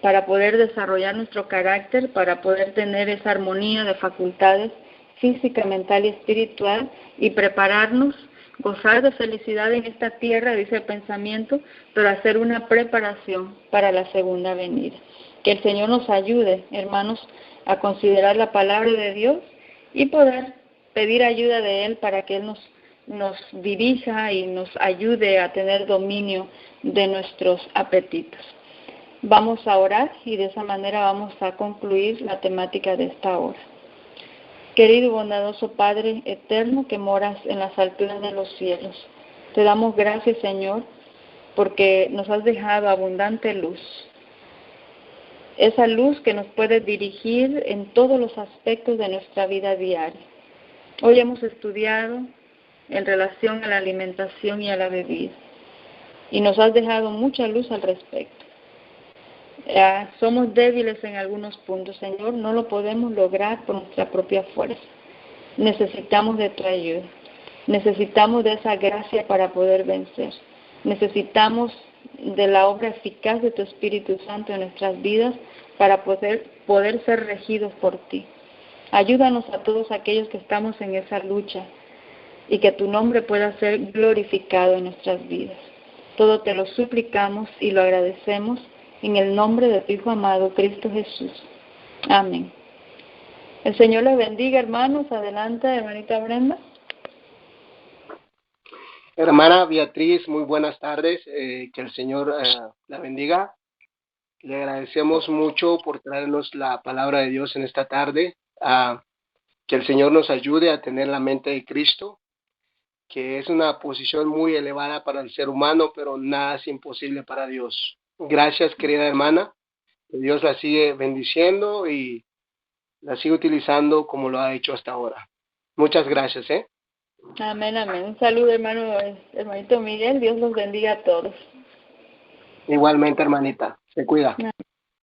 para poder desarrollar nuestro carácter, para poder tener esa armonía de facultades física, mental y espiritual, y prepararnos, gozar de felicidad en esta tierra, dice el pensamiento, pero hacer una preparación para la segunda venida. Que el Señor nos ayude, hermanos, a considerar la palabra de Dios y poder pedir ayuda de Él para que Él nos dirija y nos ayude a tener dominio de nuestros apetitos. Vamos a orar y de esa manera vamos a concluir la temática de esta hora. Querido y bondadoso Padre eterno que moras en las alturas de los cielos, te damos gracias, Señor, porque nos has dejado abundante luz. Esa luz que nos puede dirigir en todos los aspectos de nuestra vida diaria. Hoy hemos estudiado en relación a la alimentación y a la bebida, y nos has dejado mucha luz al respecto. Somos débiles en algunos puntos, Señor, no lo podemos lograr por nuestra propia fuerza. Necesitamos de tu ayuda, necesitamos de esa gracia para poder vencer, necesitamos de la obra eficaz de tu Espíritu Santo en nuestras vidas para poder ser regidos por ti. Ayúdanos a todos aquellos que estamos en esa lucha y que tu nombre pueda ser glorificado en nuestras vidas. Todo te lo suplicamos y lo agradecemos en el nombre de tu Hijo amado, Cristo Jesús. Amén. El Señor les bendiga, hermanos. Adelante, hermanita Brenda. Hermana Beatriz, muy buenas tardes. Que el Señor la bendiga. Le agradecemos mucho por traernos la palabra de Dios en esta tarde. Que el Señor nos ayude a tener la mente de Cristo, que es una posición muy elevada para el ser humano, pero nada es imposible para Dios. Gracias, querida hermana. Que Dios la sigue bendiciendo y la sigue utilizando como lo ha hecho hasta ahora. Muchas gracias, Amén, amén. Un saludo, hermanito Miguel. Dios los bendiga a todos. Igualmente, hermanita. Se cuida. Amén.